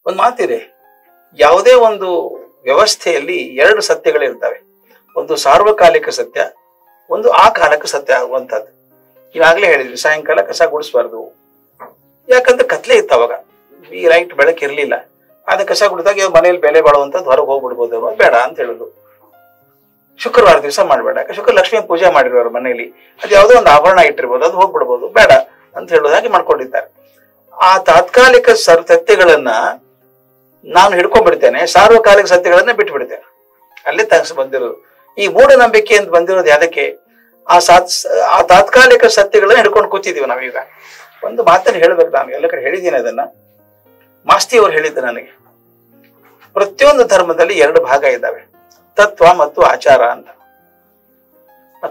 ಒಂದು ಮಾತಿದೆ, ಯಾವುದೇ ಒಂದು ವ್ಯವಸ್ಥೆಯಲ್ಲಿ ಎರಡು ಸತ್ಯಗಳಿರ್ತವೆ. ಒಂದು ಸಾರ್ವಕಾಲಿಕ ಸತ್ಯ, ಒಂದು ಆ ಕಾಲಕ್ಕೆ ಸತ್ಯ ಆಗುವಂಥದ್ದು. ಈಗಾಗಲೇ ಹೇಳಿದ್ವಿ, ಸಾಯಂಕಾಲ ಕಸ ಗುಡಿಸ್ಬಾರ್ದು, ಯಾಕಂದ್ರೆ ಕತ್ಲೆ ಇತ್ತು ಅವಾಗ, ಈ ಲೈಟ್ ಬೆಳಕು ಇರ್ಲಿಲ್ಲ. ಅದ ಕಸ ಗುಡಿದಾಗ ಮನೇಲಿ ಬೆಲೆ ಬಾಳುವಂಥದ್ದು ಹೊರಗೆ ಹೋಗ್ಬಿಡ್ಬೋದು, ಬೇಡ ಅಂತ ಹೇಳುದು. ಶುಕ್ರವಾರ ದಿವಸ ಮಾಡ್ಬೇಡ, ಶುಕ್ರ ಲಕ್ಷ್ಮೀ ಪೂಜೆ ಮಾಡಿರೋರು ಮನೆಯಲ್ಲಿ, ಅದು ಯಾವುದೋ ಒಂದು ಆಭರಣ ಇಟ್ಟಿರ್ಬೋದು, ಅದು ಹೋಗ್ಬಿಡ್ಬೋದು, ಬೇಡ ಅಂತ ಹೇಳೋದಾಗಿ ಮಾಡ್ಕೊಂಡಿದ್ದಾರೆ. ಆ ತಾತ್ಕಾಲಿಕ ಸತ್ಯಗಳನ್ನ ನಾನು ಹಿಡ್ಕೊಂಡ್ಬಿಡ್ತೇನೆ, ಸಾರ್ವಕಾಲಿಕ ಸತ್ಯಗಳನ್ನ ಬಿಟ್ಟು ಬಿಡ್ತೇನೆ. ಅಲ್ಲೇ ತಗ್ಸ್ ಬಂದಿರೋದು ಈ ಮೂಢನಂಬಿಕೆ ಅಂತ ಬಂದಿರೋದು ಯಾದಕ್ಕೆ? ಆ ತಾತ್ಕಾಲಿಕ ಸತ್ಯಗಳನ್ನ ಹಿಡ್ಕೊಂಡು ಕೂತಿದೀವಿ ನಾವೀಗ. ಒಂದು ಮಾತನ್ನು ಹೇಳ್ಬೇಕು, ನಾನು ಎಲ್ಲ ಕಡೆ ಹೇಳಿದ್ದೀನಿ ಅದನ್ನ. ಮಾಸ್ತಿ ಅವರು ಹೇಳಿದ್ದು ನನಗೆ, ಪ್ರತಿಯೊಂದು ಧರ್ಮದಲ್ಲಿ ಎರಡು ಭಾಗ ಇದ್ದಾವೆ, ತತ್ವ ಮತ್ತು ಆಚಾರ ಅಂತ.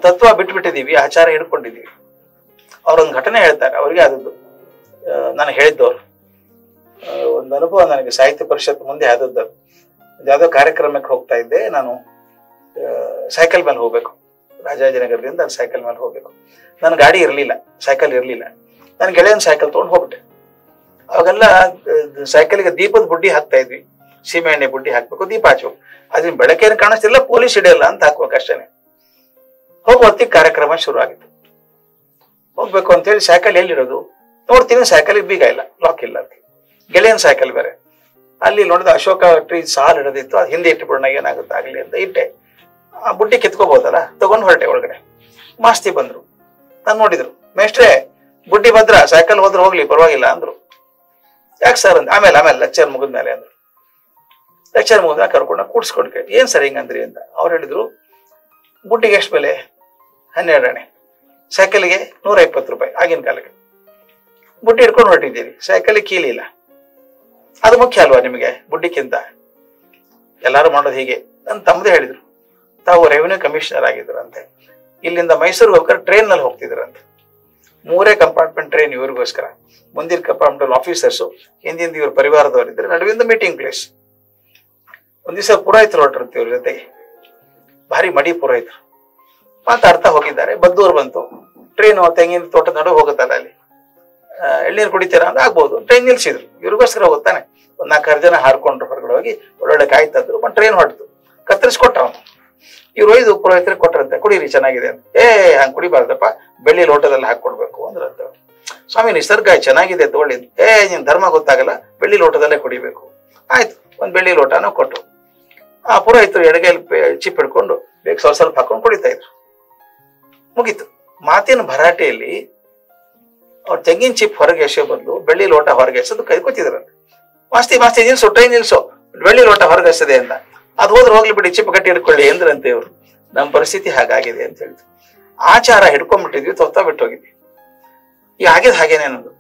ತತ್ವ ಬಿಟ್ಬಿಟ್ಟಿದೀವಿ, ಆಚಾರ ಹಿಡ್ಕೊಂಡಿದೀವಿ. ಅವ್ರೊಂದು ಘಟನೆ ಹೇಳ್ತಾರೆ, ಅವ್ರಿಗೆ ಆದದ್ದು ನಾನು ಹೇಳಿದ್ದವ್ರು. ಒಂದು ಅನುಭವ ನನಗೆ ಸಾಹಿತ್ಯ ಪರಿಷತ್ ಮುಂದೆ ಆದದ್ದು. ಯಾವುದೋ ಕಾರ್ಯಕ್ರಮಕ್ಕೆ ಹೋಗ್ತಾ ಇದ್ದೆ ನಾನು, ಸೈಕಲ್ ಮೇಲೆ ಹೋಗ್ಬೇಕು, ರಾಜಾಜಿನಗರದಿಂದ ಅಲ್ಲಿ ಸೈಕಲ್ ಮೇಲೆ ಹೋಗ್ಬೇಕು. ನನ್ನ ಗಾಡಿ ಇರಲಿಲ್ಲ, ಸೈಕಲ್ ಇರಲಿಲ್ಲ. ನನ್ನ ಗೆಳೆಯನ ಸೈಕಲ್ ತೊಗೊಂಡು ಹೋಗ್ಬಿಟ್ಟೆ. ಅವಾಗೆಲ್ಲ ಸೈಕಲ್ಗೆ ದೀಪದ ಬುಡ್ಡಿ ಹಾಕ್ತಾ ಇದ್ವಿ, ಸೀಮೆ ಎಣ್ಣೆ ಬುಡ್ಡಿ ಹಾಕ್ಬೇಕು, ದೀಪ ಹಚ್ಬೇಕು. ಅದ್ರ ಬೆಳಕೇನು ಕಾಣಿಸ್ತಿಲ್ಲ, ಪೊಲೀಸ್ ಹಿಡಿಯಲ್ಲ ಅಂತ ಹಾಕ್ಬೇಕು ಅಷ್ಟೇನೆ. ಹೋಗುವ ಹೊತ್ತಿಗೆ ಕಾರ್ಯಕ್ರಮ ಶುರು ಆಗಿತ್ತು. ಹೋಗ್ಬೇಕು ಅಂತ ಹೇಳಿ ಸೈಕಲ್ ಎಲ್ಲಿರೋದು ನೋಡ್ತೀನಿ, ಸೈಕಲ್ ಬೀಗ ಇಲ್ಲ, ಲಾಕ್ ಇಲ್ಲ ಅಂತ. ಗೆಳೆಯನ್ ಸೈಕಲ್ ಬೇರೆ. ಅಲ್ಲಿ ನೋಡಿದ ಅಶೋಕ ಟ್ರೀ ಸಾಲು ಹಿಡಿದಿತ್ತು, ಅದು ಹಿಂದೆ ಇಟ್ಟುಬಿಡೋಣ, ಏನಾಗುತ್ತೆ ಆಗ್ಲಿ ಅಂತ ಇಟ್ಟೆ. ಆ ಬುಡ್ಡಿ ಕಿತ್ಕೋಬಹುದಲ್ಲ, ತಗೊಂಡು ಹೊರಟೆ ಒಳಗಡೆ. ಮಾಸ್ತಿ ಬಂದ್ರು, ನಾನು ನೋಡಿದ್ರು, ಮೇಷ್ಟ್ರೆ ಬುಡ್ಡಿ ಭದ್ರ, ಸೈಕಲ್ ಹೋದ್ರೆ ಹೋಗ್ಲಿ ಪರವಾಗಿಲ್ಲ ಅಂದ್ರು. ಯಾಕೆ ಸರ್ ಅಂದ್ ಆಮೇಲೆ ಲೆಕ್ಚರ್ ಮುಗಿದ್ಮೇಲೆ ಅಂದ್ರು. ಲೆಕ್ಚರ್ ಮುಗಿದ್ಮೇಲೆ ಕರ್ಕೊಂಡ ಕೂಡ್ಸ್ಕೊಂಡು ಕೇಳಿ, ಏನ್ ಸರ್ ಹಿಂಗಂದ್ರಿ ಅಂತ. ಅವ್ರು ಹೇಳಿದ್ರು, ಬುಡ್ಡಿಗೆ ಎಷ್ಟು ಬೆಲೆ? 12 ಆಣೆ, ಸೈಕಲ್ಗೆ 120 ರೂಪಾಯಿ ಆಗಿನ ಕಾಲಕ್ಕೆ. ಬುಡ್ಡಿ ಹಿಡ್ಕೊಂಡು ಹೊರಟಿದ್ದೀರಿ, ಸೈಕಲ್ ಕೀಲಿಲ್ಲ. ಅದು ಮುಖ್ಯ ಅಲ್ವಾ ನಿಮಗೆ ಬುಡ್ಡಿಕ್ಕಿಂತ? ಎಲ್ಲಾರು ಮಾಡೋದು ಹೀಗೆ. ನನ್ನ ತಮ್ಮದೇ ಹೇಳಿದ್ರು, ತಾವು ರೆವಿನ್ಯೂ ಕಮಿಷನರ್ ಆಗಿದ್ರಂತೆ, ಇಲ್ಲಿಂದ ಮೈಸೂರಿಗೆ ಹೋಗ್ತಾರೆ ಟ್ರೈನ್ ನಲ್ಲಿ ಹೋಗ್ತಿದ್ರಂತೆ. 3 ಕಂಪಾರ್ಟ್ಮೆಂಟ್ ಟ್ರೈನ್ ಇವ್ರಿಗೋಸ್ಕರ, ಮುಂದಿನ ಕಂಪಾರ್ಟ್ಮೆಂಟ್ ಆಫೀಸರ್ಸು, ಹಿಂದಿಂದ ಇವ್ರ ಪರಿವಾರದವರಿದ್ರೆ, ನಡುವಿಂದ ಮೀಟಿಂಗ್ ಪ್ಲೇಸ್. ಒಂದ್ ದಿವಸ ಪುರೋಹಿತರು ಹೊರಟಿರುತ್ತೆ ಇವ್ರ ಜೊತೆಗೆ, ಭಾರಿ ಮಡಿ ಪುರೋಹಿತರು ಮಾತಾಡ್ತಾ ಹೋಗಿದ್ದಾರೆ. ಬದ್ದೂರು ಬಂತು, ಟ್ರೈನ್ ತೆಂಗಿನ ತೋಟದ ನಡುವೆ ಹೋಗುತ್ತಲ್ಲ, ಅಲ್ಲಿ ಎಳ್ನೀರು ಕುಡಿತೀರಾ ಅಂತ ಆಗ್ಬೋದು. ಟ್ರೈನ್ ನಿಲ್ಸಿದ್ರು, ಇವ್ರಿಗೋಸ್ಕರ ಹೋಗುತ್ತಾನೆ. ಒಂದ್ 4 ಜನ ಹಾರ್ಕೊಂಡ್ರು, ಹೊರಗಡೆ ಹೋಗಿ ಒಳ್ಳೊಳ್ಳೆ ಕಾಯಿ ತಂದ್ರು. ಟ್ರೈನ್ ಹೊರಡ್ತು, ಕತ್ತರಿಸ್ಕೊಟ್ಟ ಅವನು. ಇವ್ರು ಒಯ್ದು ಪುರೋಹಿತರಿಗೆ ಕೊಟ್ರಂತೆ, ಕುಡೀರಿ ಚೆನ್ನಾಗಿದೆ ಅಂತ. ಹಂಗ್ ಕುಡಿಬಾರ್ದಪ್ಪ, ಬೆಳ್ಳಿ ಲೋಟದಲ್ಲಿ ಹಾಕೊಡ್ಬೇಕು ಅಂದ್ರಂತ. ಸ್ವಾಮಿ ನಿಸರ್ಗ ಚೆನ್ನಾಗಿದೆ ತಗೊಳ್ಳಿ. ನಿನ್ ಧರ್ಮ ಗೊತ್ತಾಗಲ್ಲ, ಬೆಳ್ಳಿ ಲೋಟದಲ್ಲೇ ಕುಡಿಬೇಕು. ಆಯ್ತು, ಒಂದ್ ಬೆಳ್ಳಿ ಲೋಟನೂ ಕೊಟ್ಟು ಆ ಪುರೋಹಿತರು ಎಡಗೈಲಿ ಚಿಪ್ ಹಿಡ್ಕೊಂಡು ಬೇಕು ಸ್ವಲ್ಪ ಹಾಕೊಂಡು ಕುಡಿತಾ ಇದ್ರು. ಮುಗೀತು. ಮಾತಿನ ಭರಾಟೆಯಲ್ಲಿ ಅವ್ರು ತೆಂಗಿನ ಚಿಪ್ ಹೊರಗೆ ಎಸೋ ಬದಲು ಬೆಳ್ಳಿ ಲೋಟ ಹೊರಗೆ ಎಸೋದು ಕೈ ಕೂತಿದ್ರಂತೆ. ಮಾಸ್ತಿ ನಿಲ್ಸು, ಟ್ರೈನ್ ನಿಲ್ಸೋ, ಬೆಳ್ಳಿ ಲೋಟ ಹೊರಗೆ ಎಸದೆ ಅಂತ. ಅದು ಹೋದ್ರೆ ಹೋಗ್ಲಿ ಬಿಡಿ, ಚಿಪ್ ಗಟ್ಟಿ ಹಿಡ್ಕೊಳ್ಳಿ ಎಂದ್ರಂತೆ ಇವ್ರು. ನಮ್ಮ ಪರಿಸ್ಥಿತಿ ಹಾಗಾಗಿದೆ ಅಂತ ಹೇಳಿದ್ರು. ಆಚಾರ ಹಿಡ್ಕೊಂಡ್ಬಿಟ್ಟಿದ್ವಿ, ತೊತ್ತ ಬಿಟ್ಟು ಹೋಗಿದ್ವಿ. ಈಗ ಆಗಿದ್ ಹಾಗೇನೇನದು,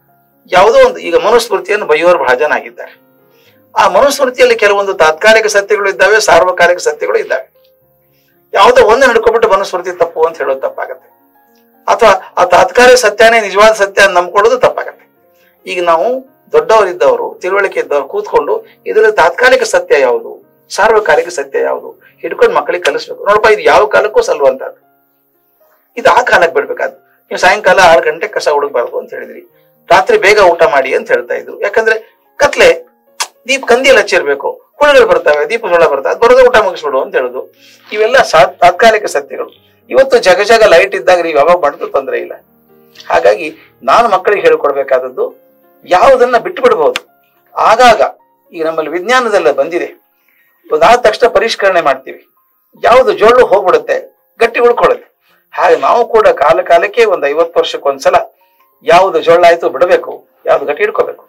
ಯಾವುದೋ ಒಂದು, ಈಗ ಮನುಸ್ಮೃತಿಯನ್ನು ಬೈಯೋರು ಬಹಳ ಜನ ಆಗಿದ್ದಾರೆ. ಆ ಮನುಸ್ಮೃತಿಯಲ್ಲಿ ಕೆಲವೊಂದು ತಾತ್ಕಾಲಿಕ ಸತ್ಯಗಳು ಇದ್ದಾವೆ, ಸಾರ್ವಕಾಲಿಕ ಸತ್ಯಗಳು ಇದ್ದಾವೆ. ಯಾವುದೋ ಒಂದು ಹಿಡ್ಕೊಂಡ್ಬಿಟ್ಟು ಮನುಸ್ಮೃತಿ ತಪ್ಪು ಅಂತ ಹೇಳೋದು ತಪ್ಪಾಗತ್ತೆ, ಅಥವಾ ಆ ತಾತ್ಕಾಲಿಕ ಸತ್ಯನೇ ನಿಜವಾದ ಸತ್ಯ ಅಂತ ನಂಬ್ಕೊಳ್ಳೋದು ತಪ್ಪಾಗತ್ತೆ. ಈಗ ನಾವು ದೊಡ್ಡವರಿದ್ದವರು, ತಿಳುವಳಿಕೆ ಇದ್ದವರು ಕೂತ್ಕೊಂಡು ಇದರಲ್ಲಿ ತಾತ್ಕಾಲಿಕ ಸತ್ಯ ಯಾವುದು, ಸಾರ್ವಕಾಲಿಕ ಸತ್ಯ ಯಾವುದು ಹಿಡ್ಕೊಂಡು ಮಕ್ಕಳಿಗೆ ಕಲಿಸ್ಬೇಕು. ನೋಡಪ್ಪ, ಇದು ಯಾವ ಕಾಲಕ್ಕೂ ಸಲ್ಲುವಂತದ್ದು, ಇದು ಆ ಕಾಲಕ್ಕೆ ಬಿಡ್ಬೇಕಾದ್ರು. ನೀವು ಸಾಯಂಕಾಲ 6 ಗಂಟೆ ಕಸ ಹುಡುಕ್ಬಾರ್ದು ಅಂತ ಹೇಳಿದ್ರಿ, ರಾತ್ರಿ ಬೇಗ ಊಟ ಮಾಡಿ ಅಂತ ಹೇಳ್ತಾ ಇದ್ರು. ಯಾಕಂದ್ರೆ ಕತ್ಲೆ, ದೀಪ ಕಂದಿಯಲ್ಲಿ ಹಚ್ಚಿರ್ಬೇಕು, ಹುಳುಗಳು ಬರ್ತವೆ, ದೀಪ ಸೊಳ್ಳ ಬರ್ತವೆ, ಅದು ಬರೋದು ಊಟ ಮುಗಿಸ್ಬಿಡು ಅಂತ ಹೇಳುದು. ಇವೆಲ್ಲ ತಾತ್ಕಾಲಿಕ ಸತ್ಯಗಳು. ಇವತ್ತು ಜಗ ಲೈಟ್ ಇದ್ದಾಗ ನೀವು ಯಾವಾಗ ಮಾಡಿದ್ರು ತೊಂದರೆ ಇಲ್ಲ. ಹಾಗಾಗಿ ನಾನು ಮಕ್ಕಳಿಗೆ ಹೇಳ್ಕೊಡ್ಬೇಕಾದದ್ದು, ಯಾವುದನ್ನ ಬಿಟ್ಟು ಬಿಡಬಹುದು. ಆಗಾಗ ಈಗ ನಮ್ಮಲ್ಲಿ ವಿಜ್ಞಾನದಲ್ಲ ಬಂದಿದೆ, ಒಂದಾದ ತಕ್ಷಣ ಪರಿಷ್ಕರಣೆ ಮಾಡ್ತೀವಿ, ಯಾವುದು ಜೋಳು ಹೋಗ್ಬಿಡುತ್ತೆ, ಗಟ್ಟಿ ಉಳ್ಕೊಳ್ಳುತ್ತೆ. ಹಾಗೆ ನಾವು ಕೂಡ ಕಾಲಕ್ಕೆ ಒಂದು 50 ವರ್ಷಕ್ಕೊಂದ್ಸಲ ಯಾವುದು ಜೋಳ ಆಯ್ತು ಬಿಡಬೇಕು, ಯಾವ್ದು ಗಟ್ಟಿ ಹಿಡ್ಕೋಬೇಕು.